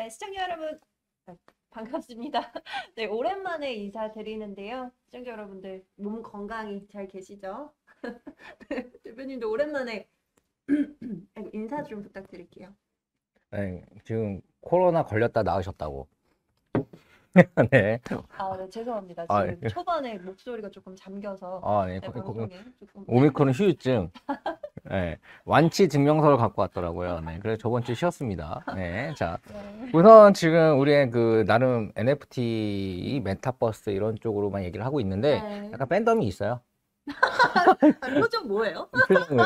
네, 시청자 여러분, 반갑습니다. 네, 오랜만에 인사드리는데요. 시청자 여러분들, 몸 건강히 잘 계시죠? 네, 대표님도 오랜만에 인사 좀 부탁드릴게요. 네, 지금 코로나 걸렸다 나으셨다고. 네. 아, 네, 죄송합니다. 아, 지금 초반에 목소리가 조금 잠겨서 네. 네, 방송에 조금 오미크론 후유증. 네. 완치 증명서를 갖고 왔더라고요. 네. 그래서 저번 주에 쉬었습니다. 네. 자, 네. 우선 지금 우리의 나름 NFT, 메타버스 이런 쪽으로만 얘기를 하고 있는데 네. 약간 팬덤이 있어요. 표정 뭐예요? 표정을.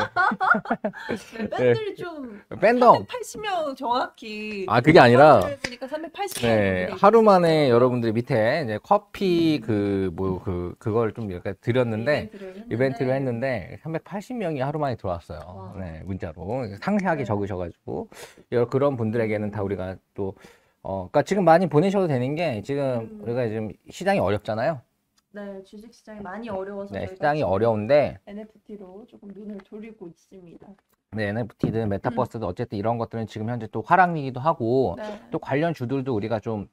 네, 팬들이 좀 팬덤. 380명 정확히 그게 아니라 보니까 380명 네, 하루 만에 여러분들이 밑에 이제 커피 그걸 좀 약간 드렸는데 이벤트를 했는데 380명이 하루 만에 들어왔어요. 와. 네, 문자로 상세하게 네. 적으셔가지고 그런 분들에게는 다 우리가 또 그러니까 지금 많이 보내셔도 되는 게 지금 우리가 지금 시장이 어렵잖아요. 네, 주식시장이 많이 어려워서 네, 저희가 시장이 지금 어려운데 NFT로 조금 눈을 돌리고 있습니다. 네, NFT든 메타버스든 어쨌든 이런 것들은 지금 현재 또 하락이기도 하고 네. 또 관련 주들도 우리가 좀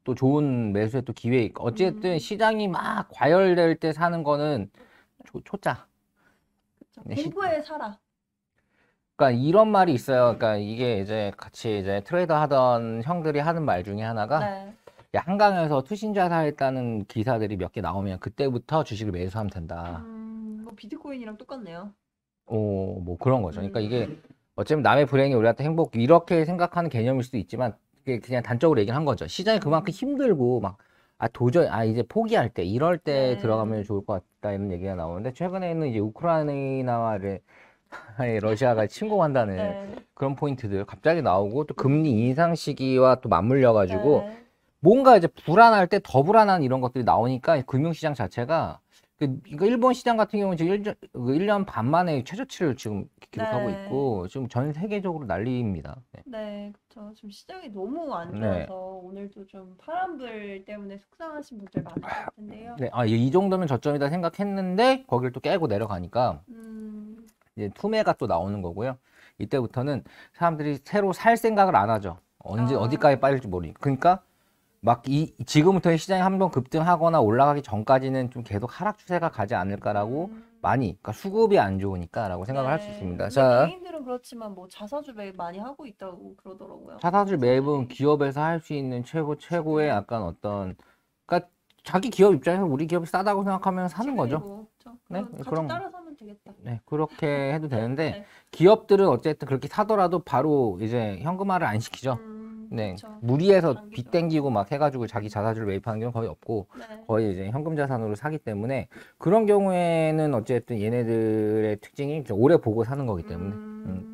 또 좋은 매수의 또 기회 있고 어쨌든 시장이 막 과열될 때 사는 거는 초짜. 그쵸. 네, 공부에 살아. 그러니까 이런 말이 있어요. 그러니까 이게 이제 같이 이제 트레이더 하던 형들이 하는 말 중에 하나가 네. 야, 한강에서 투신자 사했다는 기사들이 몇 개 나오면 그때부터 주식을 매수하면 된다. 뭐 비트코인이랑 똑같네요. 뭐 그런 거죠. 그러니까 이게 어쩌면 남의 불행이 우리한테 행복 이렇게 생각하는 개념일 수도 있지만 그게 그냥 단적으로 얘기를 한 거죠. 시장이 그만큼 힘들고 막 도저히 이제 포기할 때 이럴 때 네. 들어가면 좋을 것 같다 이런 얘기가 나오는데 최근에는 이제 우크라이나와 러시아가 침공한다는 네. 그런 포인트들 갑자기 나오고 또 금리 인상 시기와 또 맞물려 가지고 네. 뭔가 이제 불안할 때 더 불안한 이런 것들이 나오니까 금융시장 자체가 이거 일본 시장 같은 경우는 지금 1년 반 만에 최저치를 지금 기록하고 네. 있고 지금 전 세계적으로 난리입니다. 네. 네, 그렇죠. 지금 시장이 너무 안 네. 좋아서 오늘도 좀 파란불 때문에 속상하신 분들 많으실 텐데요. 네, 이 정도면 저점이다 생각했는데 거기를 또 깨고 내려가니까 이제 투매가 또 나오는 거고요. 이때부터는 사람들이 새로 살 생각을 안 하죠. 어디까지 빠질지 모르니까. 그러니까 막 지금부터 시장이 한번 급등하거나 올라가기 전까지는 좀 계속 하락 추세가 가지 않을까라고 그러니까 수급이 안 좋으니까라고 생각을 할 수 있습니다. 자, 개인들은 그렇지만 뭐 자사주 매입 많이 하고 있다고 그러더라고요. 자사주 매입은 기업에서 할 수 있는 최고의 약간 그러니까 자기 기업 입장에서 우리 기업이 싸다고 생각하면 사는 거죠. 네, 그런 따라 사면 되겠다. 네, 그렇게 해도 되는데 네. 기업들은 어쨌든 그렇게 사더라도 바로 이제 현금화를 안 시키죠. 네, 그쵸. 무리해서 빚 땡기고 막 해가지고 자기 자사주를 매입하는 경우는 거의 없고 네. 거의 이제 현금 자산으로 사기 때문에 그런 경우에는 어쨌든 얘네들의 특징이 오래 보고 사는 거기 때문에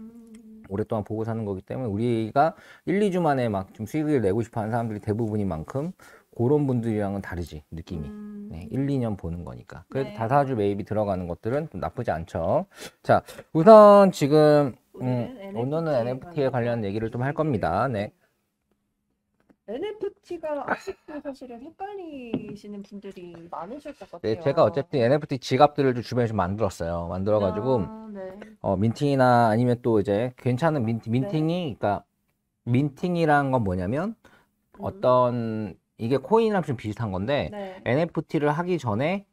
오랫동안 보고 사는 거기 때문에 우리가 1, 2주 만에 막 좀 수익을 내고 싶어 하는 사람들이 대부분인 만큼 그런 분들이랑은 다르지 느낌이. 네, 1, 2년 보는 거니까. 그래도 네. 자사주 매입이 들어가는 것들은 좀 나쁘지 않죠. 자, 우선 지금 오늘은 NFT에 관련 얘기를 좀 할 겁니다. 네. NFT가 아직도 사실은 헷갈리시는 분들이 많으실 것 같아요. 네, 제가 어쨌든 NFT 지갑들을 좀 주변에 좀 만들었어요. 만들어가지고 네. 민팅이나 아니면 또 이제 괜찮은 민팅이 그러니까 민팅이란 건 뭐냐면 어떤 이게 코인이랑 좀 비슷한 건데 네. NFT를 하기 전에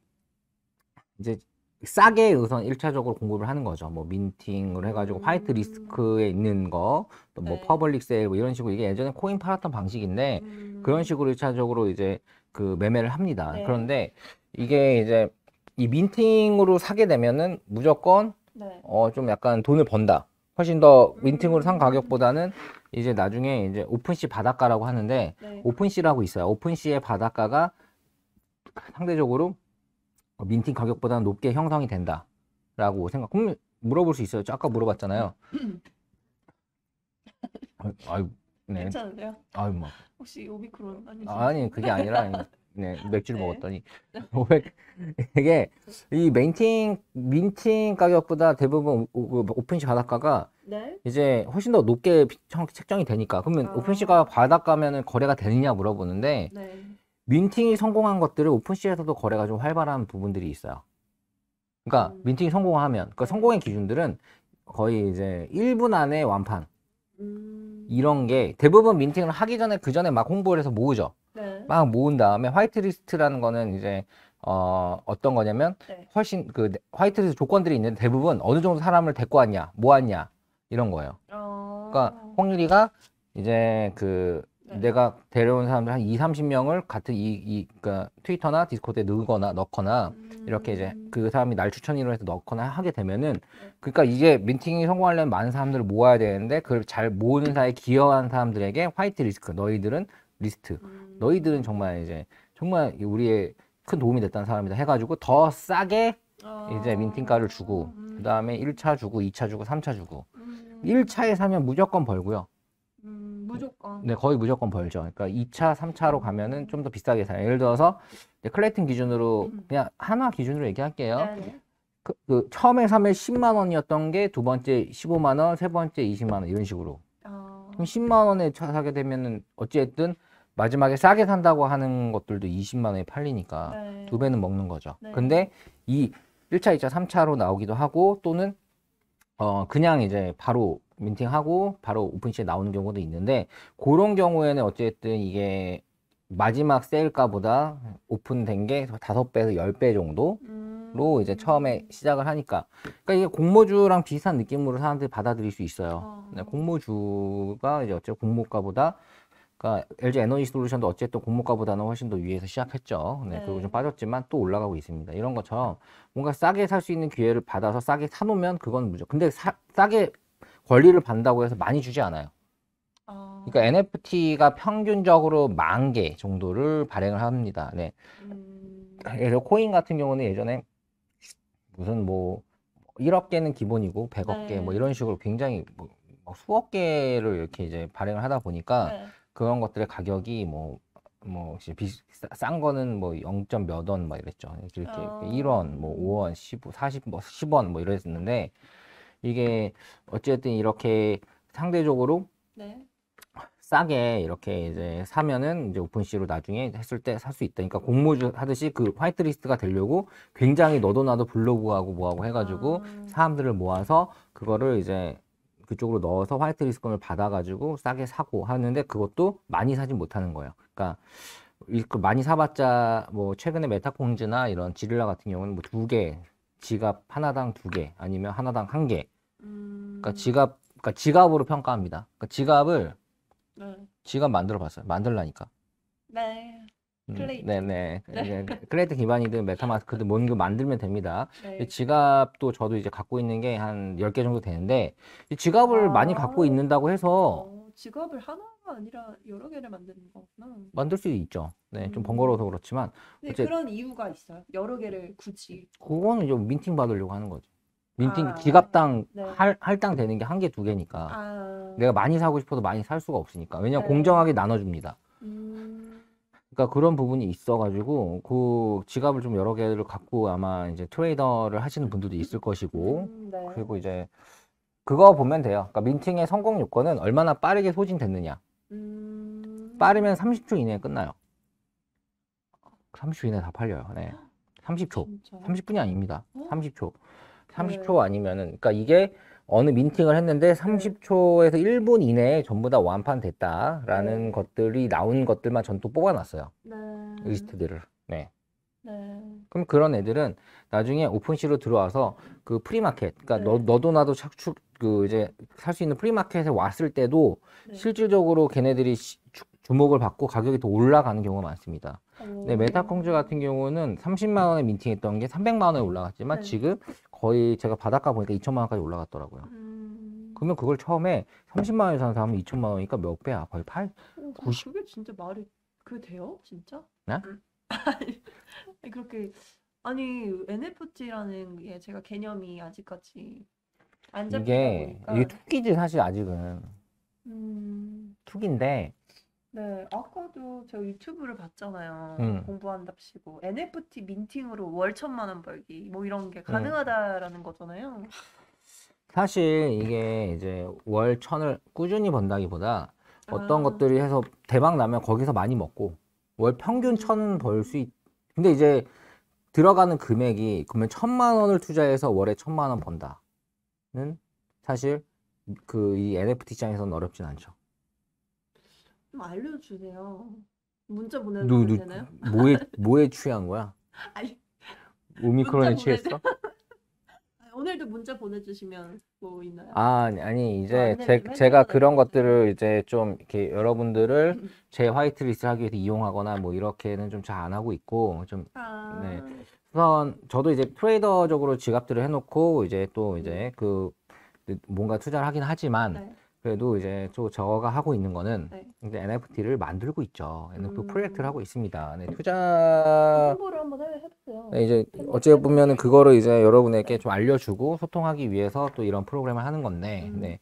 이제 싸게 우선 1차적으로 공부를 하는 거죠. 뭐 민팅을 해가지고 화이트 리스크에 있는 거, 또 뭐 네. 퍼블릭 세일 뭐 이런 식으로 이게 예전에 코인 팔았던 방식인데 그런 식으로 1차적으로 이제 그 매매를 합니다. 네. 그런데 이게 이제 이 민팅으로 사게 되면은 무조건 네. 좀 약간 돈을 번다. 훨씬 더 민팅으로 산 가격보다는 이제 나중에 이제 오픈시 바닷가라고 하는데 네. 오픈시라고 있어요. 오픈시의 바닷가가 상대적으로 민팅 가격보다는 높게 형성이 된다라고 그럼 물어볼 수 있어요. 아까 물어봤잖아요. 아유, 네. 괜찮으세요? 아유, 뭐. 혹시 오미크론 아니세요? 아니, 그게 아니라, 네, 맥주를 네. 먹었더니, 500, 이게, 이 민팅 가격보다 대부분 오픈시 바닷가가 네. 이제 훨씬 더 높게 책정이 되니까. 그러면 오픈시가 바닷가면은 거래가 되느냐 물어보는데, 네. 민팅이 성공한 것들을 오픈시에서도 거래가 좀 활발한 부분들이 있어요. 그러니까 민팅이 성공하면 그 성공의 기준들은 거의 이제 1분 안에 완판. 이런 게 대부분 민팅을 하기 전에 그 전에 막 홍보를 해서 모으죠. 네. 막 모은 다음에 화이트리스트라는 거는 이제 어떤 거냐면 네. 훨씬 그 화이트리스트 조건들이 있는데 대부분 어느 정도 사람을 데리고 왔냐, 모았냐 이런 거예요. 그러니까 홍일이가 이제 그 네. 내가 데려온 사람들 한 2, 30명을 같은 그러니까 트위터나 디스코드에 넣거나 이렇게 이제 그 사람이 날 추천으로 해서 넣거나 하게 되면은 그러니까 이게 민팅이 성공하려면 많은 사람들을 모아야 되는데 그걸 잘 모으는 사이에 기여한 사람들에게 화이트 리스트, 너희들은 리스트, 너희들은 정말 이제 정말 우리의 큰 도움이 됐다는 사람이다 해가지고 더 싸게 이제 민팅가를 주고 그 다음에 1차 주고 2차 주고 3차 주고 1차에 사면 무조건 벌고요. 무조건. 네, 거의 무조건 벌죠. 그러니까 2차, 3차로 가면은 좀 더 비싸게 사요. 예를 들어서 이제 클레이튼 기준으로 그냥 하나 기준으로 얘기할게요. 네네. 그 처음에 사면 10만 원이었던 게 두 번째 15만 원, 세 번째 20만 원 이런 식으로. 그럼 10만 원에 사게 되면은 어찌됐든 마지막에 싸게 산다고 하는 것들도 20만 원에 팔리니까 네. 두 배는 먹는 거죠. 네. 근데 이 1차, 2차, 3차로 나오기도 하고 또는 그냥 이제 바로 민팅하고 바로 오픈시에 나오는 경우도 있는데 그런 경우에는 어쨌든 이게 마지막 세일가보다 오픈된 게 5배에서 10배 정도로 이제 처음에 시작을 하니까 그러니까 이게 공모주랑 비슷한 느낌으로 사람들이 받아들일 수 있어요. 네, 공모주가 이제 어쨌든 공모가보다 그러니까 LG 에너지 솔루션도 어쨌든 공모가보다는 훨씬 더 위에서 시작했죠. 네, 그리고 좀 빠졌지만 또 올라가고 있습니다. 이런 것처럼 뭔가 싸게 살 수 있는 기회를 받아서 싸게 사놓으면 그건 무조건. 근데 싸게 권리를 받는다고 해서 많이 주지 않아요. 그러니까 NFT가 평균적으로 10,000개 정도를 발행을 합니다. 네. 예를 들어 코인 같은 경우는 예전에 무슨 뭐 1억 개는 기본이고 100억 개 뭐 이런 식으로 굉장히 뭐 수억 개를 이렇게 이제 발행을 하다 보니까 그런 것들의 가격이 싼 거는 뭐 0. 몇 원 막 이랬죠. 이렇게 1원, 뭐 5원, 15, 40, 뭐 10원 뭐 이랬었는데 이게 어쨌든 이렇게 상대적으로 싸게 이렇게 이제 사면은 이제 오픈시로 나중에 했을 때 살 수 있다. 그러니까 공모주 하듯이 그 화이트리스트가 되려고 굉장히 너도 나도 블로그하고 뭐하고 해가지고 사람들을 모아서 그거를 이제 그쪽으로 넣어서 화이트리스트권을 받아가지고 싸게 사고 하는데 그것도 많이 사진 못하는 거예요. 그러니까 많이 사봤자 뭐 최근에 메타콩즈나 이런 지릴라 같은 경우는 뭐 2개, 지갑 하나당 2개 아니면 하나당 1개. 그러니까 지갑으로 평가합니다. 그러니까 지갑 만들어 봤어요. 만들라니까. 네. 클레이트. 네네. 클레이트 기반이든 메타마스크든 뭔가 만들면 됩니다. 지갑도 저도 이제 갖고 있는 게 한 10개 정도 되는데 이 지갑을 많이 갖고 있는다고 해서 지갑을 하나가 아니라 여러 개를 만드는 거구나. 만들 수도 있죠. 네, 좀 번거로워서 그렇지만 그런 이유가 있어요. 여러 개를 굳이. 그거는 좀 민팅 받으려고 하는 거죠. 민팅 지갑당 할당 되는 게 1개, 2개니까 내가 많이 사고 싶어도 많이 살 수가 없으니까. 왜냐면 공정하게 나눠줍니다. 그러니까 그런 부분이 있어가지고 그 지갑을 좀 여러 개를 갖고 아마 이제 트레이더를 하시는 분들도 있을 것이고 그리고 이제 그거 보면 돼요. 그러니까 민팅의 성공 요건은 얼마나 빠르게 소진됐느냐. 빠르면 30초 이내에 끝나요. 30초 이내에 다 팔려요. 네. 30초. 진짜? 30분이 아닙니다. 30초. 30초 아니면은, 그러니까 이게 어느 민팅을 했는데 30초에서 1분 이내에 전부 다 완판됐다라는 것들이 나온 것들만 전 또 뽑아놨어요. 리스트들을. 네. 그럼 그런 애들은 나중에 오픈시로 들어와서 그 프리마켓, 그러니까 너도 나도 이제 살 수 있는 프리마켓에 왔을 때도 실질적으로 걔네들이 주목을 받고 가격이 더 올라가는 경우가 많습니다. 네, 메타콩즈 같은 경우는 30만 원에 민팅했던 게 300만 원에 올라갔지만 지금 거의 제가 바닷가 보니까 2천만 원까지 올라갔더라고요. 그러면 그걸 처음에 30만 원에 사는 사람은 2천만 원이니까 몇 배야? 거의 90. 그게 진짜 말이 돼요? 진짜? 네? 아니, 그렇게 아니 NFT라는 게 제가 개념이 아직까지 안 잡히다 보니까 이게 투기지 사실 아직은 투기인데 네, 아까도 제가 유튜브를 봤잖아요. 공부한답시고 NFT 민팅으로 월 1,000만 원 벌기 뭐 이런 게 가능하다라는 거잖아요. 사실 이게 이제 월 1,000을 꾸준히 번다기보다 어떤 것들이 해서 대박 나면 거기서 많이 먹고 월 평균 1,000은 벌 수 근데 이제 들어가는 금액이 그러면 1,000만 원을 투자해서 월에 1,000만 원 번다는 사실 이 NFT 시장에서는 어렵진 않죠. 좀 알려주세요. 문자 보내도 되나요? 뭐에 취한 거야? 아니, 오미크론에 문자 취했어? 오늘도 문자 보내주시면 뭐 있나요? 아니, 이제 안내를 좀 제가 해줘야 그런 될것 것들을 이제 좀 이렇게 여러분들을 제 화이트리스트를 하기 위해서 이용하거나 뭐 이렇게는 좀 잘 안 하고 있고, 좀, 네. 우선 저도 이제 트레이더적으로 지갑들을 해놓고 이제 또 이제 뭔가 투자를 하긴 하지만 네. 그래도 이제 또 저가 하고 있는 거는 네. 이제 NFT를 만들고 있죠. NFT 프로젝트를 하고 있습니다. 네, 투자 홍보를 한번 해보세요. 네, 이제 어찌 보면은 그거를 이제 여러분에게 좀 알려주고 소통하기 위해서 또 이런 프로그램을 하는 건데, 네.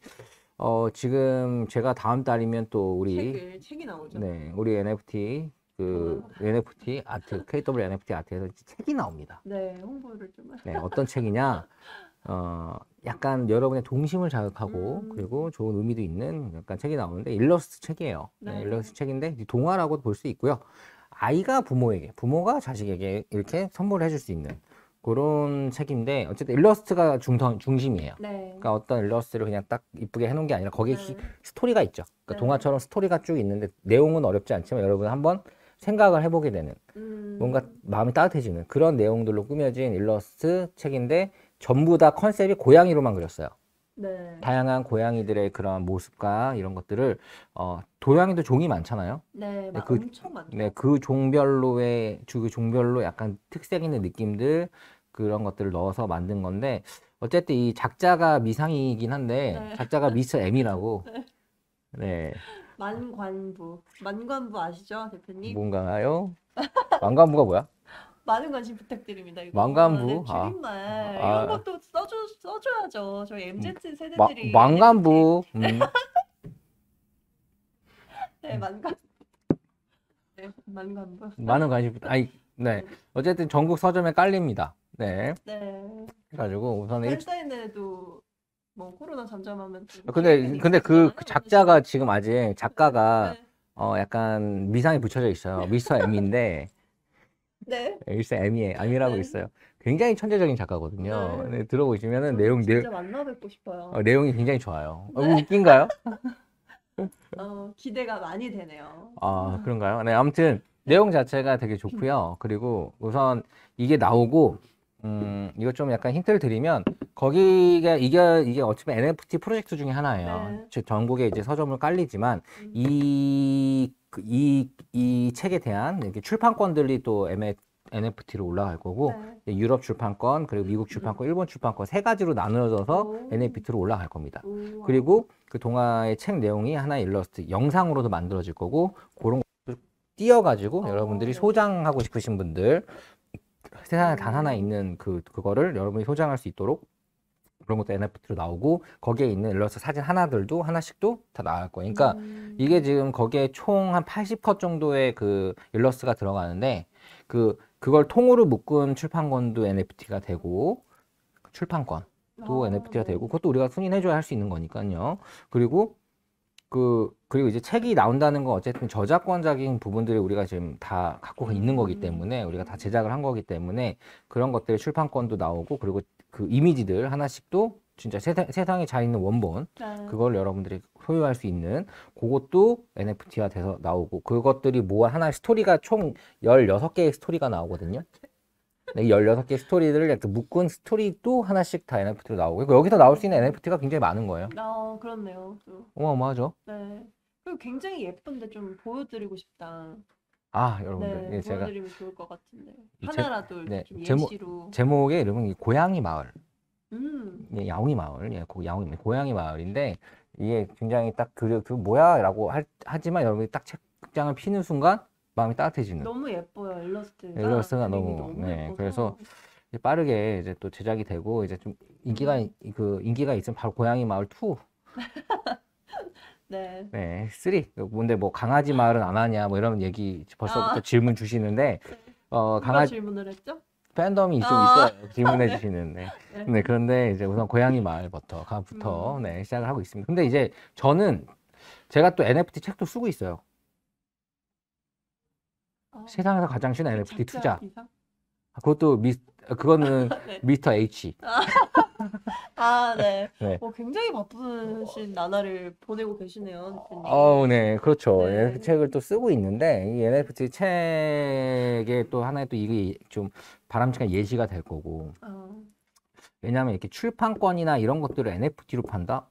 지금 제가 다음 달이면 또 우리 책이 나오죠. 네, 우리 NFT NFT 아트 KW NFT 아트에서 책이 나옵니다. 네, 홍보를 좀. 네, 어떤 책이냐? 약간 여러분의 동심을 자극하고 그리고 좋은 의미도 있는 약간 책이 나오는데 일러스트 책이에요. 네, 일러스트 책인데 동화라고도 볼 수 있고요. 아이가 부모에게, 부모가 자식에게 이렇게 선물을 해줄 수 있는 그런 책인데 어쨌든 일러스트가 중심이에요. 네. 그러니까 어떤 일러스트를 그냥 딱 이쁘게 해놓은 게 아니라 거기에 스토리가 있죠. 그러니까 동화처럼 스토리가 쭉 있는데 내용은 어렵지 않지만 여러분 한번 생각을 해보게 되는 뭔가 마음이 따뜻해지는 그런 내용들로 꾸며진 일러스트 책인데 전부 다 컨셉이 고양이로만 그렸어요. 네. 다양한 고양이들의 그런 모습과 이런 것들을 고양이도 종이 많잖아요. 네, 네, 엄청 많죠. 네, 그 종별로 약간 특색 있는 느낌들 그런 것들을 넣어서 만든 건데 어쨌든 이 작자가 미상이긴 한데 작자가 미스터 M이라고. 네. 만관부 아시죠, 대표님? 뭔가요? 만관부가 뭐야? 많은 관심 부탁드립니다. 이거. 만관부? 네, 줄임말 이런 것도 써줘야죠. 저희 MZ 세대들이. 만관부. 네, 만관부. 네, 만관부. 많은 관심 네. 어쨌든 전국 서점에 깔립니다. 네. 네. 그래가지고 우선 팬사인회도 뭐 코로나 잠잠하면. 근데 그 작자가 지금 아직 작가가 약간 미상이 붙여져 있어요. 미스터 M인데. 네. 일세 M이라고 있어요. 굉장히 천재적인 작가거든요. 네, 들어보시면은 진짜 만나 뵙고 싶어요. 내용이 굉장히 좋아요. 웃긴가요? 기대가 많이 되네요. 그런가요? 네, 아무튼 내용 자체가 되게 좋고요. 그리고 우선 이게 나오고 이거 좀 약간 힌트를 드리면 이게 어차피 NFT 프로젝트 중에 하나예요. 즉 전국에 이제 서점을 깔리지만 이 책에 대한 이렇게 출판권들이 또 NFT로 올라갈 거고 유럽 출판권 그리고 미국 출판권, 일본 출판권 세 가지로 나누어져서 NFT로 올라갈 겁니다. 그리고 그 동화의 책 내용이 하나의 일러스트 영상으로도 만들어질 거고 그런 것도 띄어가지고 여러분들이 소장하고 싶으신 분들 세상에 단 하나 있는 그거를 여러분이 소장할 수 있도록 그런 것도 NFT로 나오고 거기에 있는 일러스트 사진 하나씩도 다 나올 거예요. 그러니까 이게 지금 거기에 총 한 80컷 정도의 그 일러스트가 들어가는데 그걸 통으로 묶은 출판권도 NFT가 되고 출판권도 NFT가 되고 그것도 우리가 승인해줘야 할 수 있는 거니까요. 그리고 이제 책이 나온다는 건 어쨌든 저작권적인 부분들이 우리가 지금 다 갖고 있는 거기 때문에 우리가 다 제작을 한 거기 때문에 그런 것들의 출판권도 나오고 그리고 그 이미지들 하나씩도 진짜 세상에 잘 있는 원본 그걸 여러분들이 소유할 수 있는 그것도 NFT화 돼서 나오고 그것들이 모아 하나의 스토리가 총 16개의 스토리가 나오거든요. 이 16개의 스토리들을 이렇게 묶은 스토리도 하나씩 다 NFT로 나오고 여기서 나올 수 있는 NFT가 굉장히 많은 거예요. 그렇네요. 어마어마하죠. 네. 그리고 굉장히 예쁜데 좀 보여드리고 싶다. 여러분들 제가 보여드리면 좋을 것 같은데 하나라도 좀 예시로. 제목의 이름은 고양이 마을. 야옹이 마을, 고양이 마을인데 이게 굉장히 딱 뭐야라고 하지만 여러분이 딱 책장을 피는 순간 마음이 따뜻해지는. 너무 예뻐요 일러스트가 너무 그래서 빠르게 이제 또 제작이 되고 이제 좀 인기가 있으면 바로 고양이 마을 2. 네, 3. 뭔데 뭐 강아지 마을은 안 하냐 뭐 이런 얘기 벌써부터 질문 주시는데 누가 질문을 했죠? 팬덤이 좀 있어요. 질문해 주시는. 네, 그런데 이제 우선 고양이 마을부터 시작을 하고 있습니다. 근데 이제 제가 또 NFT 책도 쓰고 있어요. 세상에서 가장 쉬운 NFT 투자. 그것도 그거는 네. 미스터 H. 네. 네. 굉장히 바쁘신 나날을 보내고 계시네요, 대표님. 네, 그렇죠. 네. NFT 책을 또 쓰고 있는데, 이 NFT 책에 또 하나의 또 이게 좀 바람직한 예시가 될 거고. 왜냐하면 이렇게 출판권이나 이런 것들을 NFT로 판다?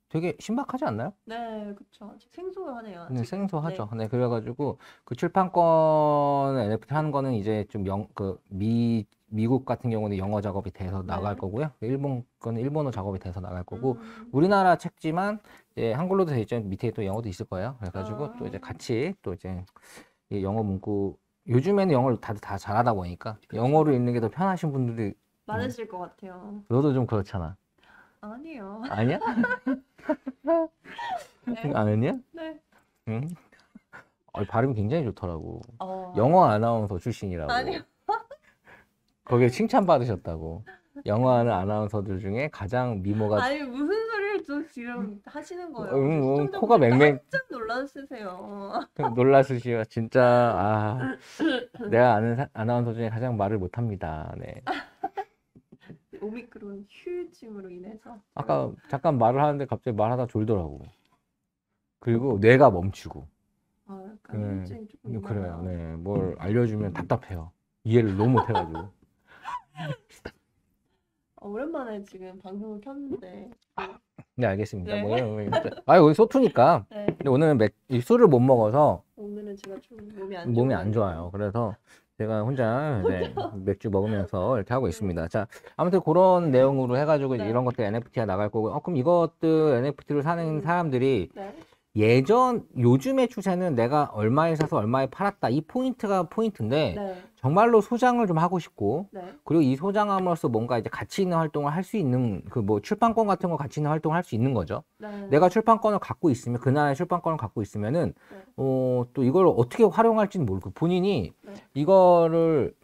되게 신박하지 않나요? 네, 그쵸. 아직 생소하네요. 네, 아직은. 생소하죠. 네, 그래가지고 그 출판권 NFT 하는 거는 이제 좀 미국 같은 경우는 영어 작업이 돼서 나갈 네. 거고요. 일본 거는 일본어 작업이 돼서 나갈 거고, 음. 우리나라 책지만 이제 한글로도 돼 있죠. 밑에 또 영어도 있을 거예요. 그래가지고 또 이제 아. 같이 또 이제 이 영어 문구, 요즘에는 영어를 다들 다 잘하다 보니까 영어로 읽는 게 더 편하신 분들이 많으실 것 같아요. 너도 좀 그렇잖아. 아니요. 아니야? 네. 아니야? 네. 응? 발음이 굉장히 좋더라고. 어. 영어 아나운서 출신이라고. 아니요. 거기에 칭찬받으셨다고. 영어 하는 아나운서들 중에 가장 미모가 아니, 무슨 소리를 또 지금 하시는 거예요? 코가 시청자분들 맹맹 깜짝 놀라세요. 놀라시죠. 진짜 내가 아는 아나운서 중에 가장 말을 못합니다. 네. 오미크론 휴증으로 인해서. 아까 잠깐 말을 하는데 갑자기 말하다 졸더라고. 그리고 뇌가 멈추고. 약간 휴증이 조금 그래요. 있나요? 네. 뭘 알려주면 답답해요. 이해를 너무 못해가지고. 오랜만에 지금 방송을 켰는데. 네, 알겠습니다. 네. 오늘 소투니까. 네. 근데 오늘은 술을 못 먹어서 오늘은 제가 좀 몸이 안 좋아요. 그래서 제가 혼자 이제 맥주 먹으면서 이렇게 하고 있습니다. 자, 아무튼 그런 내용으로 해가지고 이제 네. 이런 것들 NFT가 나갈 거고, 그럼 이것들 NFT를 사는 사람들이 네. 요즘의 추세는 내가 얼마에 사서 얼마에 팔았다. 이 포인트가 포인트인데, 네. 정말로 소장을 좀 하고 싶고, 네. 그리고 이 소장함으로써 뭔가 이제 가치 있는 활동을 할 수 있는, 출판권 같은 거 가치 있는 활동을 할 수 있는 거죠. 네. 내가 출판권을 갖고 있으면, 그날의 출판권을 갖고 있으면은, 네. 또 이걸 어떻게 활용할지는 모르고, 본인이 네. 이거를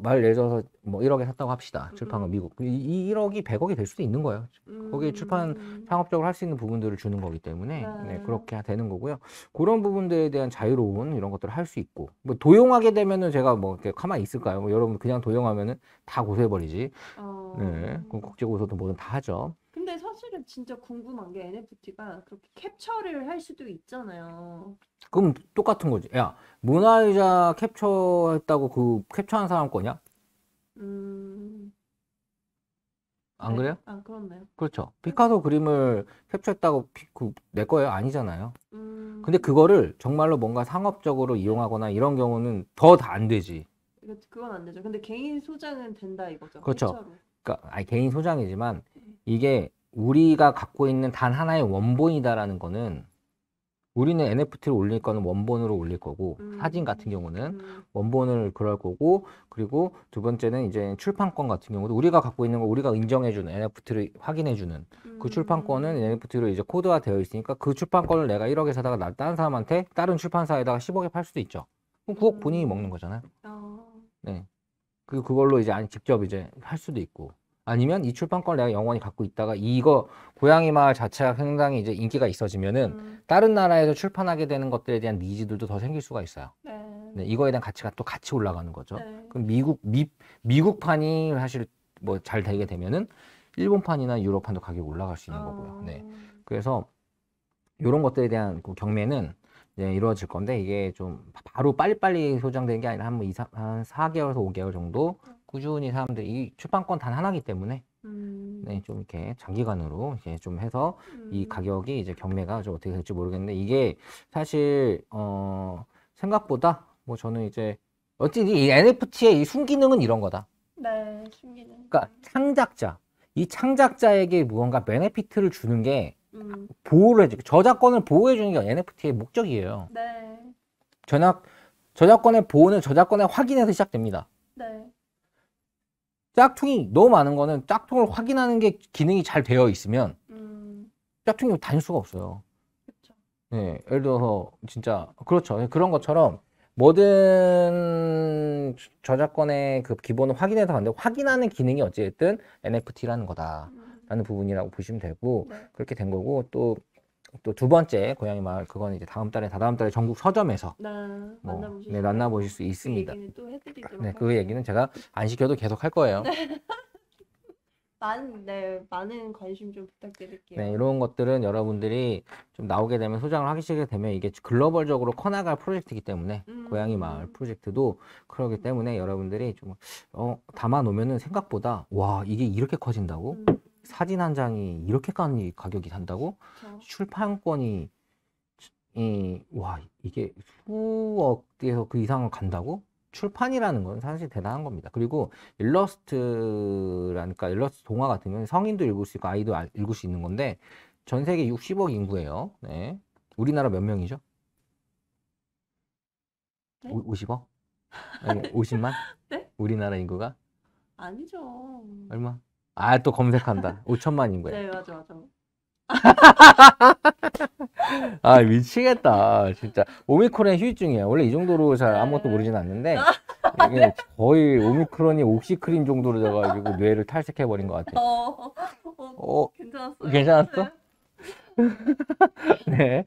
말 내줘서 1억에 샀다고 합시다. 출판권 미국. 이 1억이 100억이 될 수도 있는 거예요. 거기에 출판 상업적으로 할 수 있는 부분들을 주는 거기 때문에 네, 그렇게 되는 거고요. 그런 부분들에 대한 자유로운 이런 것들을 할 수 있고, 도용하게 되면은 제가 이렇게 가만히 있을까요? 여러분 그냥 도용하면은 다 고소해버리지. 네, 그럼 국제 고소도 뭐든 다 하죠. 근데 사실은 진짜 궁금한 게 NFT가 그렇게 캡처를 할 수도 있잖아요. 그럼 똑같은 거지. 야, 모나리자 캡처했다고 그 캡처한 사람 거냐? 안 네. 그래요? 그렇네요. 그렇죠. 피카소 그림을 캡처했다고 내 거예요? 아니잖아요. 근데 음, 그거를 정말로 뭔가 상업적으로 이용하거나 이런 경우는 더 안 되지. 그건 안 되죠. 근데 개인 소장은 된다 이거죠. 그렇죠. 캡처로. 그러니까 개인 소장이지만 이게 우리가 갖고 있는 단 하나의 원본이다라는 거는, 우리는 NFT를 올릴 거는 원본으로 올릴 거고, 사진 같은 경우는 원본을 그럴 거고, 그리고 두 번째는 이제 출판권 같은 경우도 우리가 갖고 있는 거, 우리가 인정해주는 NFT를 확인해주는 그 출판권은 NFT로 이제 코드화 되어 있으니까 그 출판권을 내가 1억에 사다가 다른 사람한테 다른 출판사에다가 10억에 팔 수도 있죠. 그럼 9억 본인이 먹는 거잖아요. 네. 그걸로 이제 직접 이제 할 수도 있고, 아니면 이 출판권을 내가 영원히 갖고 있다가 이거 고양이 마을 자체가 상당히 이제 인기가 있어지면은 다른 나라에서 출판하게 되는 것들에 대한 니즈들도 더 생길 수가 있어요. 네, 이거에 대한 가치가 또 같이 올라가는 거죠. 네. 그럼 미국판이 사실 잘 되게 되면은 일본판이나 유럽판도 가격이 올라갈 수 있는 거고요. 네. 그래서 이런 것들에 대한 그 경매는 이제 이루어질 건데, 이게 좀 바로 빨리빨리 소장되는 게 아니라 한 4개월에서 5개월 정도 꾸준히 사람들이, 이 출판권 단 하나이기 때문에 네, 좀 이렇게 장기간으로 이제 좀 해서 이 가격이 이제 경매가 좀 어떻게 될지 모르겠는데, 이게 사실 생각보다 저는 이제 어찌 이 NFT의 이 순기능은 이런 거다. 네, 숨기는. 그러니까 이 창작자에게 무언가 베네피트를 주는 게 보호를 해주고, 저작권을 보호해주는 게 NFT의 목적이에요. 네. 저작권의 보호는 저작권의 확인에서 시작됩니다. 네. 짝퉁이 너무 많은 거는 짝퉁을 확인하는 게 기능이 잘 되어 있으면 짝퉁이 다닐 수가 없어요. 그렇죠. 네, 예를 들어서 진짜 그렇죠. 그런 것처럼 모든 저작권의 그 기본을 확인해서 가는데, 확인하는 기능이 어찌됐든 NFT라는 거다라는 부분이라고 보시면 되고, 네. 그렇게 된 거고, 또 또 두 번째 고양이 마을 그거는 이제 다다음 달에 전국 서점에서 만나보실 만나보실 수 그 있습니다. 얘기는 또 해드리도록 네, 그 할게요. 얘기는 제가 안 시켜도 계속 할 거예요. 많은 관심 좀 부탁드릴게요. 네, 이런 것들은 여러분들이 좀 나오게 되면 소장을 하시게 되면 이게 글로벌적으로 커나갈 프로젝트이기 때문에 고양이 마을 프로젝트도 그러기 때문에 여러분들이 좀 담아 놓으면은 생각보다 와 이게 이렇게 커진다고 사진 한 장이 이렇게까지 가격이 산다고 출판권이 와 이게 수억에서 그 이상을 간다고 출판이라는 건 사실 대단한 겁니다. 그리고 일러스트 동화 같으면 성인도 읽을 수 있고 아이도 읽을 수 있는 건데 전 세계 60억 인구예요. 네. 우리나라 몇 명이죠? 네? 50억? 아니 50만? 네? 우리나라 인구가? 아니죠. 얼마? 또 검색한다. 5천만 인구야. 네, 맞아. 미치겠다. 진짜. 오미크론의 후유증이야. 원래 이 정도로 잘 아무것도 모르진 않는데, 이게 거의 오미크론이 옥시크린 정도로 돼가지고 뇌를 탈색해버린 것 같아. 괜찮았어요. 괜찮았어? 네.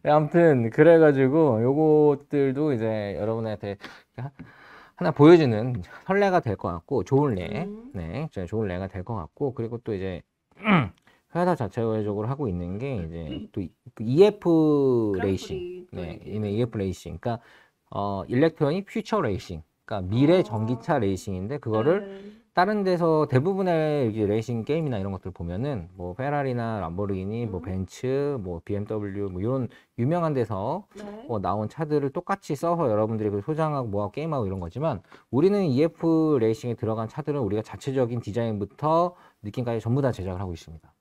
아무튼, 그래가지고, 요것들도 이제 여러분한테 하나 보여주는 선례가 될 것 같고, 좋은 례. 네. 좋은 례가 될 것 같고, 그리고 또 이제, 회사 자체적으로 하고 있는 게 이제 또 EF 레이싱, 네, EF 레이싱, 그러니까 일렉트로닉 퓨처 레이싱, 그러니까 미래 전기차 레이싱인데 그거를 다른 데서 대부분의 이제 레이싱 게임이나 이런 것들 보면은 뭐 페라리나 람보르기니, 뭐 벤츠, 뭐 BMW, 뭐 이런 유명한 데서 나온 차들을 똑같이 써서 여러분들이 그 소장하고 뭐하고 게임하고 이런 거지만 우리는 EF 레이싱에 들어간 차들은 우리가 자체적인 디자인부터 느낌까지 전부 다 제작을 하고 있습니다.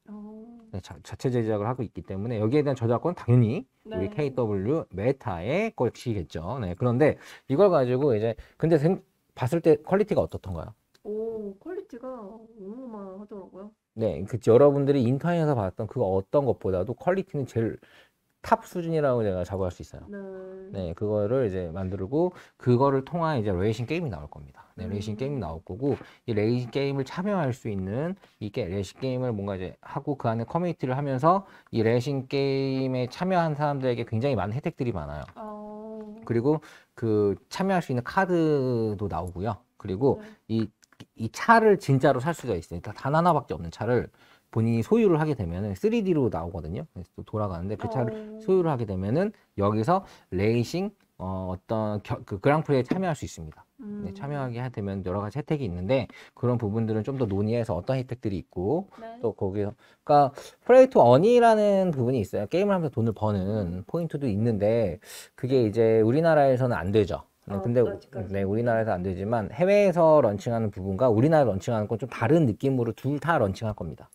네, 자체 제작을 하고 있기 때문에 여기에 대한 저작권 당연히 우리 KW 메타의 것이겠죠. 네, 그런데 이걸 가지고 이제 근데 봤을 때 퀄리티가 어떻던가요? 퀄리티가 어마어마하더라고요. 네, 그치. 여러분들이 인터넷에서 봤던 그 어떤 것보다도 퀄리티는 제일 탑 수준이라고 제가 자부할 수 있어요. 네, 그거를 이제 만들고 그거를 통한 이제 레이싱 게임이 나올 겁니다. 네, 레이싱 게임이 나올 거고 이 레이싱 게임을 참여할 수 있는 이게 레이싱 게임을 뭔가 이제 하고 그 안에 커뮤니티를 하면서 이 레이싱 게임에 참여한 사람들에게 굉장히 많은 혜택들이 많아요. 그리고 그 참여할 수 있는 카드도 나오고요. 그리고 이 차를 진짜로 살 수가 있으니까 단 하나밖에 없는 차를 본인이 소유를 하게 되면은 3D로 나오거든요. 그래서 또 돌아가는데 그 차를 소유를 하게 되면은 여기서 레이싱 그 그랑프리에 참여할 수 있습니다. 네, 참여하게 되면 여러 가지 혜택이 있는데 그런 부분들은 좀 더 논의해서 어떤 혜택들이 있고 또 거기서 그러니까 플레이 투 어니라는 부분이 있어요. 게임을 하면서 돈을 버는 포인트도 있는데 그게 이제 우리나라에서는 안 되죠. 네, 근데 네, 우리나라에서 안 되지만 해외에서 런칭하는 부분과 우리나라 런칭하는 건 좀 다른 느낌으로 둘 다 런칭할 겁니다.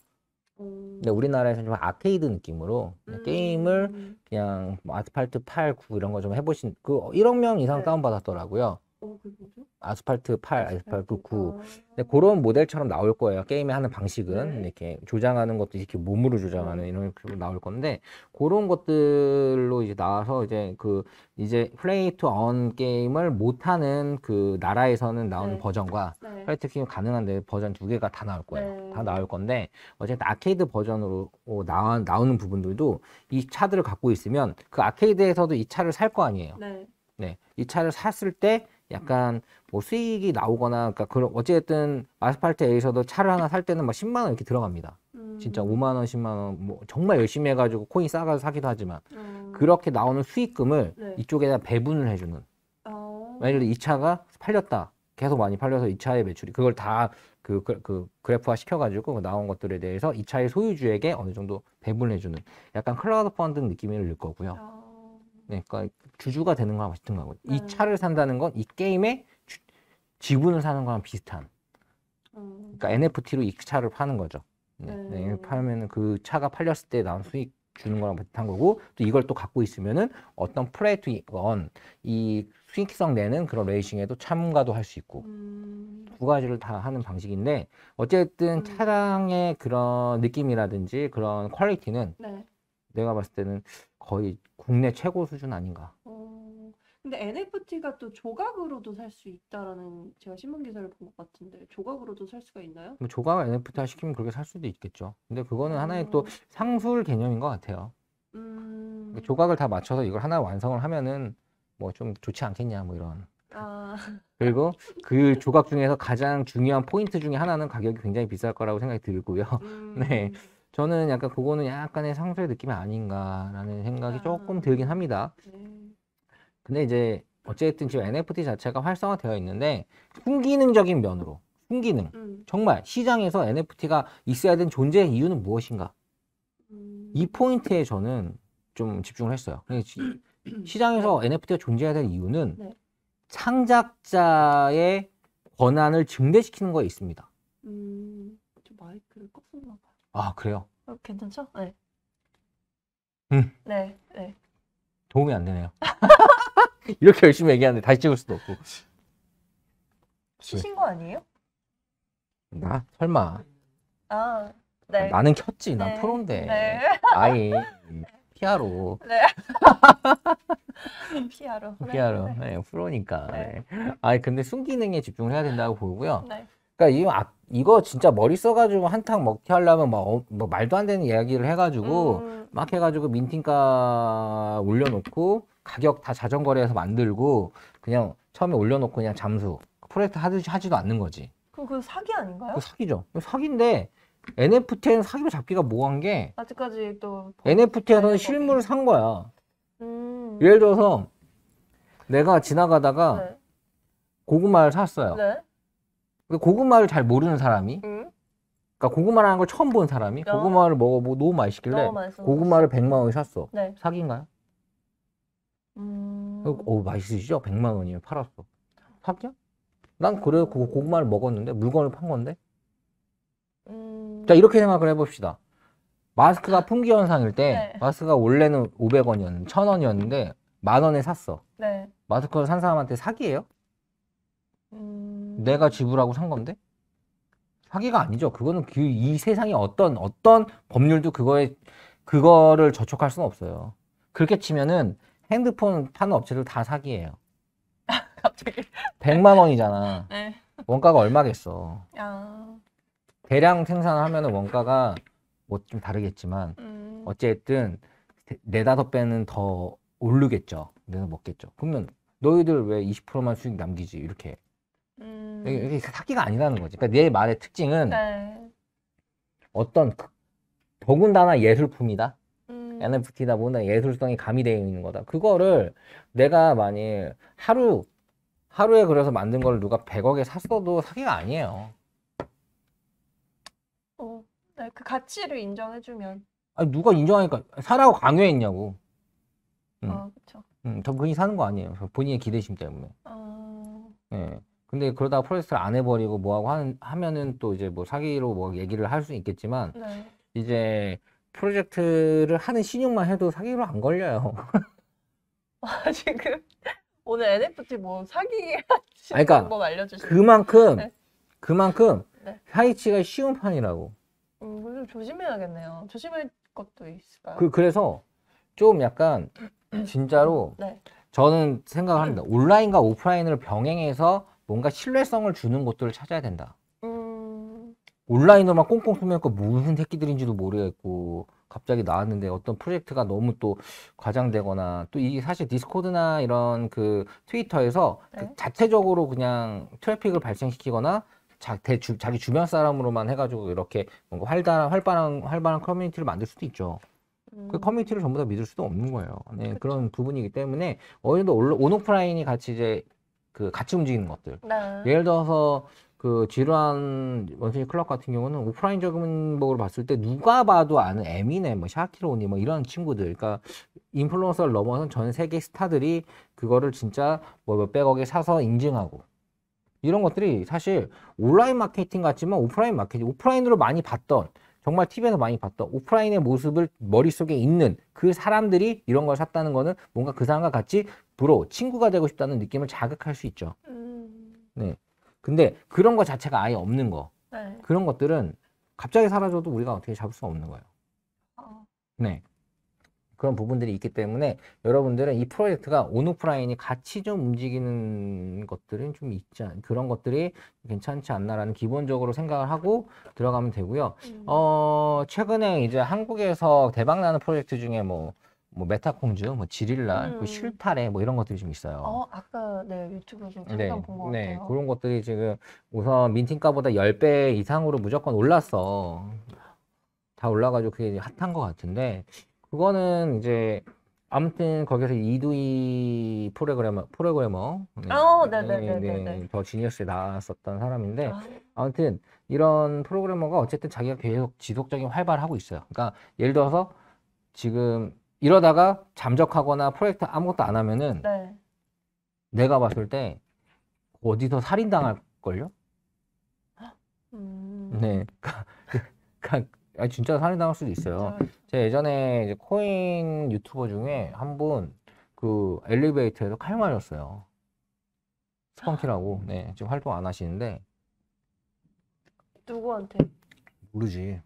근데 우리나라에서는 좀 아케이드 느낌으로 게임을 그냥 뭐 아스팔트 8, 9 이런 거 좀 해보신 그 1억 명 이상 다운받았더라고요. 그게 뭐죠? 아스팔트 8, 아스팔트 9. 근데 그런 모델처럼 나올 거예요. 게임에 하는 방식은 이렇게 조장하는 것도 이렇게 몸으로 조장하는 이런 식으로 나올 건데 그런 것들로 이제 나와서 이제 플레이 투 언 게임을 못하는 그 나라에서는 나오는 버전과 플레이 투 게임 가능한데 버전 두 개가 다 나올 거예요. 다 나올 건데 어쨌든 아케이드 버전으로 나오는 부분들도 이 차들을 갖고 있으면 그 아케이드에서도 이 차를 살 거 아니에요. 네, 이 차를 샀을 때 약간 뭐 수익이 나오거나 그러니까 그런 어쨌든 아스팔트 A에서도 차를 하나 살 때는 막 10만 원 이렇게 들어갑니다. 진짜 5만 원, 10만 원 뭐 정말 열심히 해가지고 코인 싸가서 사기도 하지만 그렇게 나오는 수익금을 이쪽에다 배분을 해주는. 만약에 이 차가 팔렸다. 계속 많이 팔려서 이 차의 매출이 그걸 다 그 그래프화 시켜가지고 나온 것들에 대해서 이 차의 소유주에게 어느 정도 배분을 해주는 약간 클라우드 펀드 느낌을 낼 거고요. 네, 그러니까 주주가 되는 거랑 비슷한 거고 이 차를 산다는 건 이 게임의 지분을 사는 거랑 비슷한. 그러니까 NFT로 이 차를 파는 거죠. 네, 팔면은 그 차가 팔렸을 때 나온 수익 주는 거랑 비슷한 거고 또 이걸 또 갖고 있으면은 어떤 플레이 투 언 이 수익성 내는 그런 레이싱에도 참가도 할 수 있고 두 가지를 다 하는 방식인데 어쨌든 차량의 그런 느낌이라든지 그런 퀄리티는 내가 봤을 때는 거의 국내 최고 수준 아닌가. 근데 NFT가 또 조각으로도 살 수 있다라는 제가 신문 기사를 본 것 같은데 조각으로도 살 수가 있나요? 뭐 조각을 NFT화 시키면 그렇게 살 수도 있겠죠. 근데 그거는 하나의 또 상술 개념인 것 같아요. 조각을 다 맞춰서 이걸 하나 완성을 하면은 뭐 좀 좋지 않겠냐 뭐 이런. 그리고 그 조각 중에서 가장 중요한 포인트 중에 하나는 가격이 굉장히 비쌀 거라고 생각이 들고요. 네. 저는 약간 그거는 약간의 상수의 느낌이 아닌가라는 생각이 조금 들긴 합니다. 근데 이제 어쨌든 지금 NFT 자체가 활성화되어 있는데 순기능적인 면으로 순기능 정말 시장에서 NFT가 있어야 되는 존재의 이유는 무엇인가? 이 포인트에 저는 좀 집중을 했어요. 시장에서 NFT가 존재해야 될 이유는 창작자의 권한을 증대시키는 거에 있습니다. 좀 마이크를 껐었나 봐요. 아, 그래요? 괜찮죠? 네. 네. 네. 도움이 안 되네요. 이렇게 열심히 얘기하는데 다시 찍을 수도 없고. 키신 거 아니에요? 나? 설마. 네. 나는 켰지. 난 프로인데. 네. 아이, 피아로. 네. 피아로. 피아로. 네, 프로니까. 네. 아니, 근데 순기능에 집중을 해야 된다고 보고요. 네. 그러니까 이거 진짜 머리 써가지고 한탕 먹게 하려면 뭐 말도 안 되는 이야기를 해가지고 막 해가지고 민팅가 올려놓고 가격 다 자전거래해서 만들고 그냥 처음에 올려놓고 그냥 잠수 프로젝트 하지도 않는 거지. 그럼 그거 사기 아닌가요? 그거 사기죠. 사기인데 NFT에는 사기로 잡기가 뭐한 게 아직까지 또 NFT에서는 실물을 산 거야. 예를 들어서 내가 지나가다가 고구마를 샀어요. 네. 고구마를 잘 모르는 사람이 그러니까 고구마라는 걸 처음 본 사람이 고구마를 먹어보고 너무 맛있길래 고구마를 100만 원에 샀어. 네. 사기인가요? 맛있으시죠? 100만 원이면 팔았어. 사기야? 난 그래 고구마를 먹었는데 물건을 판 건데. 자, 이렇게 생각을 해봅시다. 마스크가 품귀 현상일 때 마스크가 원래는 500원이었는데 1000원이었는데 10,000원에 샀어. 네. 마스크를 산 사람한테 사기예요? 내가 지불하고 산 건데? 사기가 아니죠. 그거는 이 세상에 어떤 법률도 그거를 저촉할 수는 없어요. 그렇게 치면은 핸드폰 파는 업체들 다 사기예요. 갑자기 100만 원이잖아. 네. 원가가 얼마겠어. 아. 대량 생산을 하면은 원가가 뭐 좀 다르겠지만 어쨌든 4-5배는 더 오르겠죠. 그래서 먹겠죠. 그러면 너희들 왜 20%만 수익 남기지 이렇게. 이게 사기가 아니라는 거지. 그러니까 내 말의 특징은 어떤 더군다나 예술품이다. NFT다 보다 예술성이 가미되어 있는 거다. 그거를 내가 만일 하루에 그래서 만든 걸 누가 100억에 샀어도 사기가 아니에요. 네, 그 가치를 인정해주면. 아니, 누가 인정하니까 사라고 강요했냐고. 그렇죠. 저 본인이 사는 거 아니에요. 본인의 기대심 때문에. 예. 근데 그러다가 프로젝트를 안 해버리고 뭐하고 하면은 또 이제 뭐 사기로 뭐 얘기를 할 수 있겠지만 이제 프로젝트를 하는 신용만 해도 사기로 안 걸려요. 지금 오늘 NFT 뭐 사기 그러니까 방법 알려주시죠. 그만큼 사기치가 쉬운 판이라고. 좀 조심해야겠네요. 조심할 것도 있을까요? 그래서 좀 약간 진짜로 저는 생각을 합니다. 온라인과 오프라인을 병행해서 뭔가 신뢰성을 주는 것들을 찾아야 된다. 온라인으로만 꽁꽁 숨겨놓고 무슨 새끼들인지도 모르겠고 갑자기 나왔는데 어떤 프로젝트가 너무 또 과장되거나 또 이게 사실 디스코드나 이런 그 트위터에서 그 자체적으로 그냥 트래픽을 발생시키거나 자기 주변 사람으로만 해가지고 이렇게 뭔가 활발한 커뮤니티를 만들 수도 있죠. 그 커뮤니티를 전부 다 믿을 수도 없는 거예요. 네, 그런 부분이기 때문에 어느 정도 온오프라인이 같이 이제 그 같이 움직이는 것들. 예를 들어서 그 지루한 원숭이 클럽 같은 경우는 오프라인적인 목으로 봤을 때 누가 봐도 아는 에미넴, 뭐 샤키로니 뭐 이런 친구들, 그러니까 인플루언서를 넘어선 전 세계 스타들이 그거를 진짜 뭐 몇백억에 사서 인증하고 이런 것들이 사실 온라인 마케팅 같지만 오프라인 마케팅, 오프라인으로 많이 봤던 정말 TV에서 많이 봤던 오프라인의 모습을 머릿속에 있는 그 사람들이 이런 걸 샀다는 거는 뭔가 그 사람과 같이 친구가 되고 싶다는 느낌을 자극할 수 있죠. 네. 근데 그런 거 자체가 아예 없는 거. 그런 것들은 갑자기 사라져도 우리가 어떻게 잡을 수 없는 거예요. 네. 그런 부분들이 있기 때문에 여러분들은 이 프로젝트가 온오프라인이 같이 좀 움직이는 것들은 좀 있지 그런 것들이 괜찮지 않나라는 기본적으로 생각을 하고 들어가면 되고요. 최근에 이제 한국에서 대박나는 프로젝트 중에 뭐 뭐 메타콩즈, 뭐 지릴라, 그 실타래 뭐 이런 것들이 좀 있어요. 아까 네 유튜브에 좀 네, 잠깐 본 것 네, 같아요. 그런 것들이 지금 우선 민팅가보다 10배 이상으로 무조건 올랐어. 다 올라가지고 그게 이제 핫한 것 같은데, 그거는 이제 아무튼 거기서 이두희 프로그래머 네네네네네. 더 지니어스에 나왔었던 사람인데, 아무튼 이런 프로그래머가 어쨌든 자기가 계속 지속적인 활발을 하고 있어요. 그러니까 예를 들어서 지금 이러다가 잠적하거나 프로젝트 아무것도 안 하면은 네. 내가 봤을 때 어디서 살인당할걸요? 네. 진짜 살인당할 수도 있어요. 제가 예전에 이제 코인 유튜버 중에 한 분 그 엘리베이터에서 칼 맞았어요. 스펀키라고. 네. 지금 활동 안 하시는데. 누구한테? 모르지.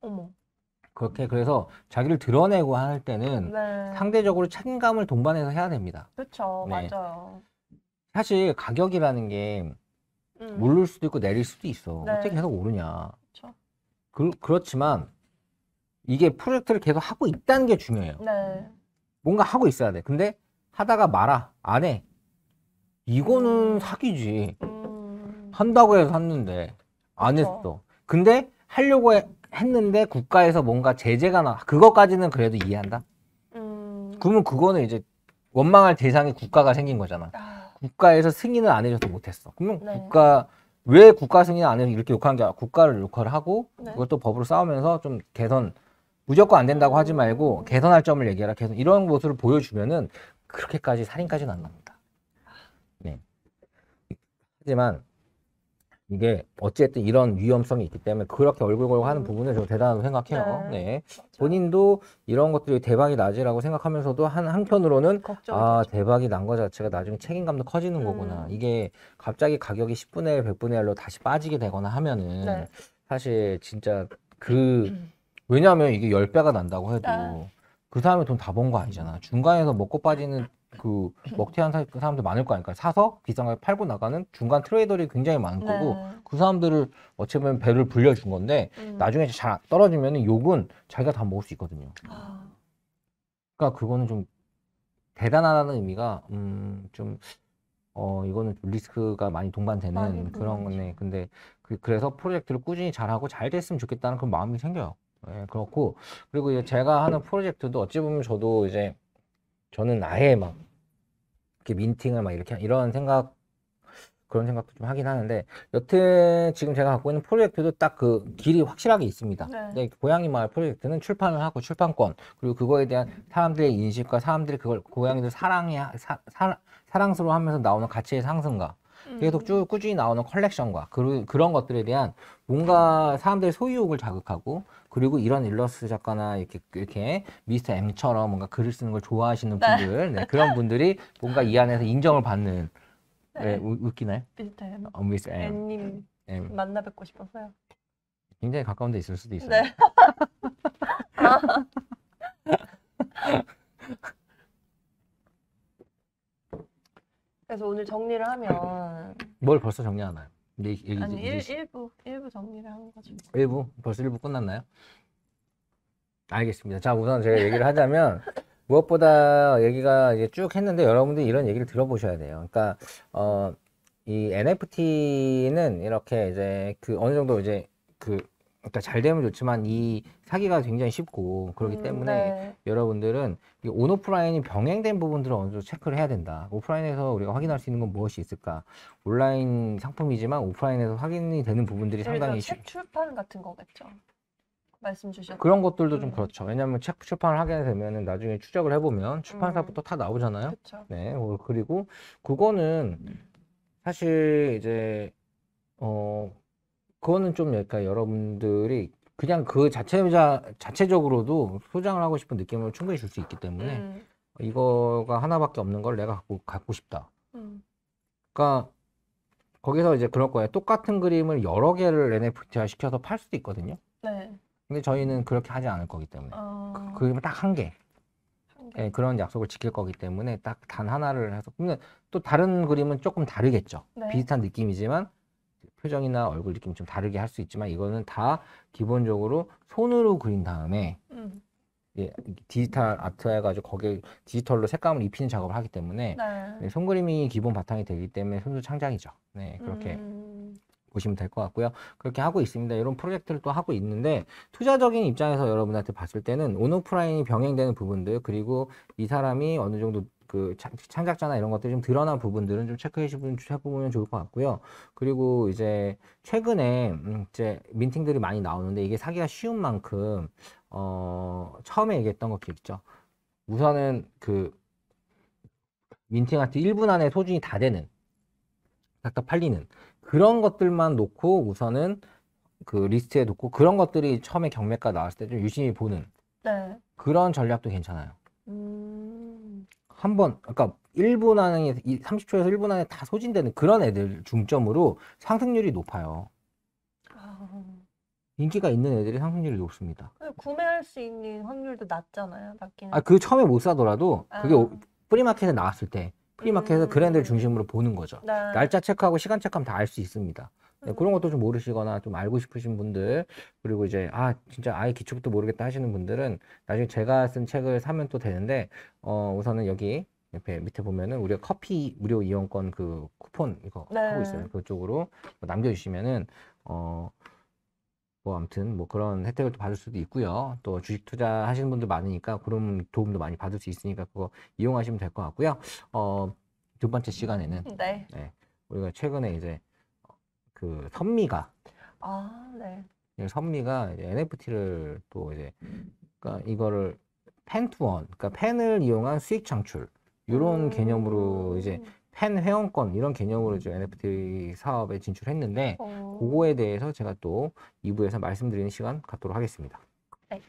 어머. 그렇게 그래서 자기를 드러내고 할 때는 네. 상대적으로 책임감을 동반해서 해야 됩니다. 그렇죠. 네. 맞아요. 사실 가격이라는 게 오를 수도 있고 내릴 수도 있어. 네. 어떻게 계속 오르냐. 그렇죠. 그렇지만 이게 프로젝트를 계속 하고 있다는 게 중요해요. 네. 뭔가 하고 있어야 돼. 근데 하다가 말아. 안 해. 이거는 사기지. 한다고 해서 샀는데 안 그쵸. 했어. 근데 하려고 했는데 국가에서 뭔가 제재가 나. 그것까지는 그래도 이해한다. 그러면 그거는 이제 원망할 대상이 국가가 생긴 거잖아. 국가에서 승인을 안 해줘서 못했어. 그러면 네. 왜 국가 승인 안 해서 이렇게 욕하는 게 아니라 국가를 욕을 하고 네. 그것도 법으로 싸우면서 좀 개선, 무조건 안 된다고 하지 말고 개선할 점을 얘기해라. 개선, 이런 모습을 보여주면은 그렇게까지 살인까지는 안 납니다. 네. 하지만 이게 어쨌든 이런 위험성이 있기 때문에 그렇게 얼굴 걸고 하는 부분을 저 대단하다고 생각해요. 네. 본인도 이런 것들이 대박이 나지라고 생각하면서도 한편으로는 대박이 난 거 자체가 나중에 책임감도 커지는 거구나. 이게 갑자기 가격이 10분의 1, 100분의 1로 다시 빠지게 되거나 하면은 네. 사실 진짜 왜냐하면 이게 10배가 난다고 해도 그 사람이 돈 다 번 거 아니잖아. 중간에서 먹고 빠지는 그 먹튀한 사람들 많을 거 아니까. 사서 비싼 가격에 팔고 나가는 중간 트레이더들이 굉장히 많을 거고 그 사람들을 어찌 보면 배를 불려준 건데 나중에 잘 떨어지면 욕은 자기가 다 먹을 수 있거든요. 그러니까 그거는 좀 대단하다는 의미가 이거는 좀 리스크가 많이 동반되는 그런 거네. 근데 그래서 프로젝트를 꾸준히 잘하고 잘 됐으면 좋겠다는 그런 마음이 생겨요. 네, 그렇고 그리고 이제 제가 하는 프로젝트도 어찌 보면 저도 이제 저는 아예 막 이렇게 민팅을 막 이렇게 그런 생각도 좀 하긴 하는데 여튼 지금 제가 갖고 있는 프로젝트도 딱 그 길이 확실하게 있습니다. 근데 고양이 마을 프로젝트는 출판을 하고 출판권 그리고 그거에 대한 사람들의 인식과 사람들이 그걸 고양이들 사랑스러워하면서 나오는 가치의 상승과 계속 쭉 꾸준히 나오는 컬렉션과 그런 것들에 대한 뭔가 사람들의 소유욕을 자극하고 그리고 이런 일러스트 작가나 이렇게 미스터 M처럼 뭔가 글을 쓰는 걸 좋아하시는 분들 네, 그런 분들이 뭔가 이 안에서 인정을 받는 네, 웃기나요? 비슷해요. 미스터 M님 만나 뵙고 싶었어요. 굉장히 가까운 데 있을 수도 있어요. 네. 그래서 오늘 정리를 하면 뭘 벌써 정리하나요? 아니 일부 정리를 한 거죠. 벌써 1부 끝났나요? 알겠습니다. 자, 우선 제가 얘기를 하자면 무엇보다 얘기가 이제 쭉 했는데 여러분들이 이런 얘기를 들어보셔야 돼요. 그러니까 이 NFT는 이렇게 이제 어느 정도 이제 그러니까 잘 되면 좋지만 이 사기가 굉장히 쉽고 그렇기 때문에 여러분들은 이 온오프라인이 병행된 부분들을 어느 정도 체크를 해야 된다. 오프라인에서 우리가 확인할 수 있는 건 무엇이 있을까? 온라인 상품이지만 오프라인에서 확인이 되는 부분들이 상당히 책 출판 같은 거겠죠. 말씀 주셨던 그런 것들도 좀 그렇죠. 왜냐하면 책 출판을 하게 되면은 나중에 추적을 해보면 출판사부터 다 나오잖아요. 그쵸. 네, 그리고 그거는 사실 이제 그거는 좀 약간 여러분들이 그냥 그 자체적으로도 소장을 하고 싶은 느낌을 충분히 줄 수 있기 때문에 이거가 하나밖에 없는 걸 내가 갖고 싶다. 그러니까 거기서 이제 그럴 거예요. 똑같은 그림을 여러 개를 NFT화 시켜서 팔 수도 있거든요. 네. 근데 저희는 그렇게 하지 않을 거기 때문에 그림은 딱 한 개. 네, 그런 약속을 지킬 거기 때문에 딱 단 하나를 해서 근데 또 다른 그림은 조금 다르겠죠. 네. 비슷한 느낌이지만 표정이나 얼굴 느낌이 좀 다르게 할 수 있지만 이거는 다 기본적으로 손으로 그린 다음에 예, 디지털 아트 해가지고 거기에 디지털로 색감을 입히는 작업을 하기 때문에 네. 네, 손그림이 기본 바탕이 되기 때문에 손수 창작이죠. 네, 그렇게 보시면 될 것 같고요. 그렇게 하고 있습니다. 이런 프로젝트를 또 하고 있는데 투자적인 입장에서 여러분한테 봤을 때는 온오프라인이 병행되는 부분들 그리고 이 사람이 어느 정도 그 창작자나 이런 것들이 좀 드러난 부분들은 좀 체크해보면 좋을 것 같고요. 그리고 이제 최근에 이제 민팅들이 많이 나오는데 이게 사기가 쉬운 만큼 처음에 얘기했던 거 기억있죠? 우선은 그 민팅 아트 1분 안에 소진이 다 되는 딱딱 팔리는 그런 것들만 놓고 우선은 그 리스트에 놓고 그런 것들이 처음에 경매가 나왔을 때 좀 유심히 보는 네. 그런 전략도 괜찮아요. 한번 그러니까 1분 안에 30초에서 1분 안에 다 소진되는 그런 애들 중점으로 상승률이 높아요. 인기가 있는 애들이 상승률이 높습니다. 구매할 수 있는 확률도 낮잖아요. 낮기는. 아, 그 처음에 못 사더라도 그게 프리마켓에 나왔을 때 프리마켓에서 그랜드를 중심으로 보는 거죠. 네. 날짜 체크하고 시간 체크하면 다 알 수 있습니다. 네, 그런 것도 좀 모르시거나 좀 알고 싶으신 분들 그리고 이제 진짜 아예 기초부터 모르겠다 하시는 분들은 나중에 제가 쓴 책을 사면 또 되는데 우선은 여기 옆에 밑에 보면은 우리가 커피 무료 이용권 그 쿠폰 이거 네. 하고 있어요. 그쪽으로 남겨주시면은 뭐 아무튼 뭐 그런 혜택을 또 받을 수도 있고요. 또 주식 투자 하시는 분들 많으니까 그런 도움도 많이 받을 수 있으니까 그거 이용하시면 될 것 같고요. 두 번째 시간에는 네. 우리가 최근에 이제 그 선미가 선미가 NFT를 또 이제 그러니까 이거를 펜투원 그러니까 펜을 이용한 수익 창출 이런 개념으로 이제 펜 회원권 이런 개념으로 이제 NFT 사업에 진출했는데 그거에 대해서 제가 또 2부에서 말씀드리는 시간 갖도록 하겠습니다. 네.